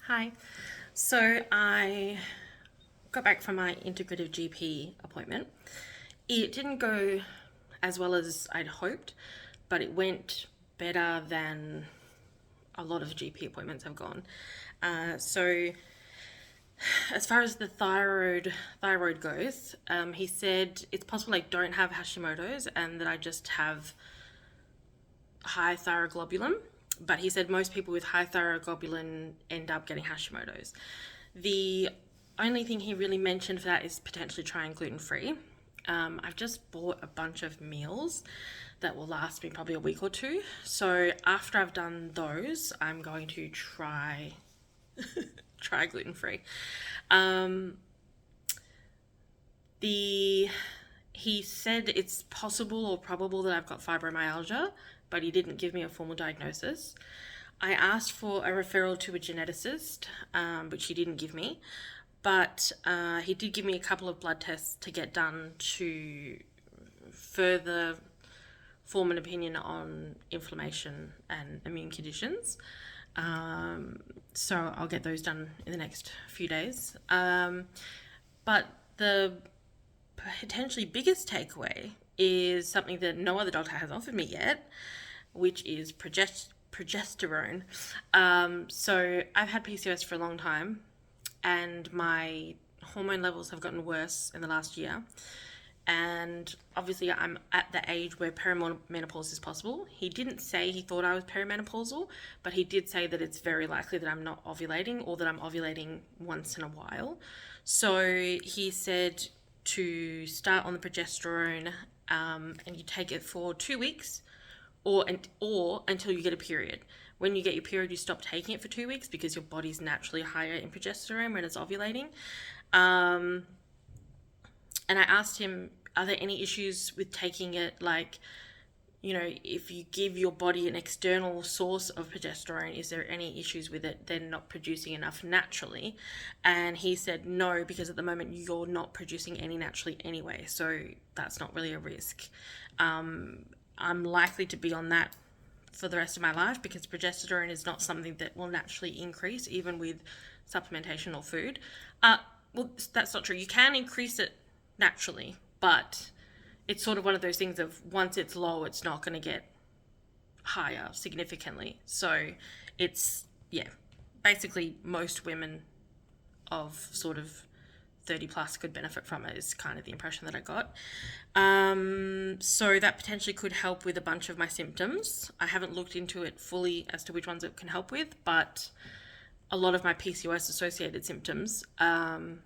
Hi. So I got back from my integrative GP appointment. It didn't go as well as I'd hoped, but it went better than a lot of GP appointments have gone. So as far as the thyroid goes, he said it's possible I don't have Hashimoto's and that I just have high thyroglobulin, but he said most people with high thyroglobulin end up getting Hashimoto's. The only thing he really mentioned for that is potentially trying gluten free. I've just bought a bunch of meals that will last me probably a week or two. So after I've done those, I'm going to try gluten free. Um, the He said it's possible or probable that I've got fibromyalgia, but he didn't give me a formal diagnosis. I asked for a referral to a geneticist, which he didn't give me, but he did give me a couple of blood tests to get done to further form an opinion on inflammation and immune conditions. So I'll get those done in the next few days. But the potentially biggest takeaway is something that no other doctor has offered me yet, which is progesterone. So I've had PCOS for a long time, and my hormone levels have gotten worse in the last year. And obviously, I'm at the age where perimenopause is possible. He didn't say he thought I was perimenopausal, but he did say that it's very likely that I'm not ovulating or that I'm ovulating once in a while. So he said to start on the progesterone, and you take it for 2 weeks or until you get a period. When you get your period, you stop taking it for 2 weeks because your body's naturally higher in progesterone when it's ovulating. And I asked him, are there any issues with taking it? Like, if you give your body an external source of progesterone, is there any issues with it then not producing enough naturally? And he said no, because at the moment you're not producing any naturally anyway, so that's not really a risk. I'm likely to be on that for the rest of my life because progesterone is not something that will naturally increase even with supplementation or food. Well, that's not true. You can increase it naturally, but it's sort of one of those things of once it's low, it's not going to get higher significantly. So it's, yeah, basically most women of sort of 30 plus could benefit from it is kind of the impression that I got. So that potentially could help with a bunch of my symptoms. I haven't looked into it fully as to which ones it can help with, but a lot of my PCOS associated symptoms.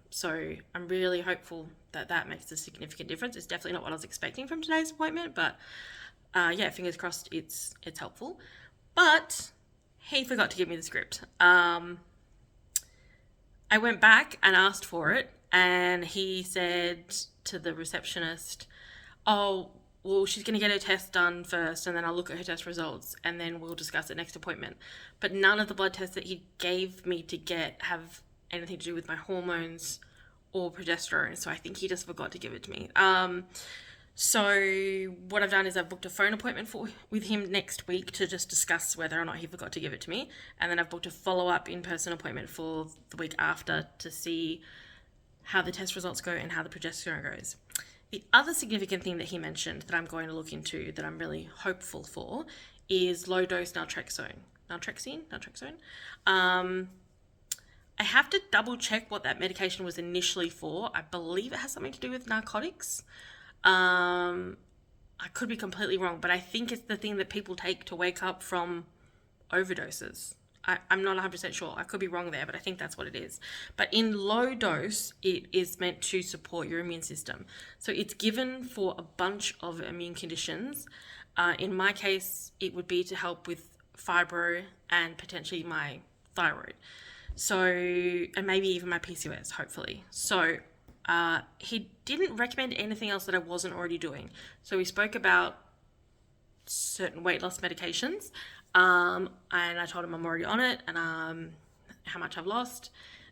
So I'm really hopeful that that makes a significant difference. It's definitely not what I was expecting from today's appointment, but yeah, fingers crossed it's helpful. But he forgot to give me the script. I went back and asked for it, and he said to the receptionist, oh, well, she's going to get her test done first, and then I'll look at her test results, and then we'll discuss it next appointment. But none of the blood tests that he gave me to get have anything to do with my hormones or progesterone, so I think he just forgot to give it to me. So what I've done is I've booked a phone appointment with him next week to just discuss whether or not he forgot to give it to me, and then I've booked a follow-up in-person appointment for the week after to see how the test results go and how the progesterone goes. The other significant thing that he mentioned that I'm going to look into, that I'm really hopeful for, is low-dose naltrexone. I have to double-check what that medication was initially for. I believe it has something to do with narcotics. I could be completely wrong, but I think it's the thing that people take to wake up from overdoses. I'm not 100% sure. I could be wrong there, but I think that's what it is. But in low dose, it is meant to support your immune system. So it's given for a bunch of immune conditions. In my case, it would be to help with fibro and potentially my thyroid. So, and maybe even my PCOS, hopefully. So he didn't recommend anything else that I wasn't already doing. So we spoke about certain weight loss medications, and I told him I'm already on it, and how much I've lost.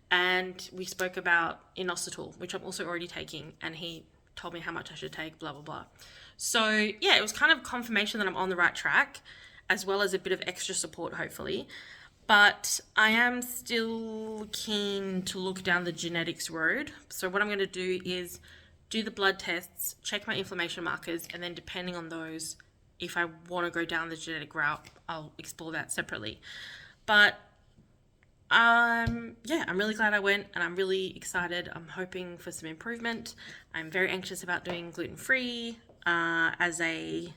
And we spoke about inositol, which I'm also already taking, and he told me how much I should take, blah, blah, blah. So yeah, it was kind of confirmation that I'm on the right track, as well as a bit of extra support, hopefully. But I am still keen to look down the genetics road. So what I'm going to do is do the blood tests, check my inflammation markers, and then depending on those, if I want to go down the genetic route, I'll explore that separately. But yeah, I'm really glad I went, and I'm really excited. I'm hoping for some improvement. I'm very anxious about doing gluten-free as a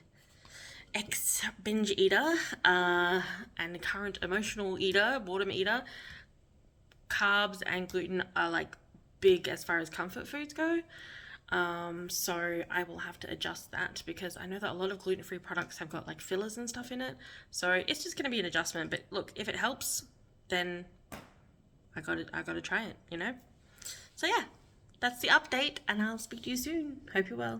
ex binge eater and current emotional eater, boredom eater. Carbs and gluten are like big as far as comfort foods go. So I will have to adjust that because I know that a lot of gluten-free products have got like fillers and stuff in it. So it's just going to be an adjustment. But look, if it helps, then I got to try it, you know? So yeah, that's the update, and I'll speak to you soon. Hope you're well.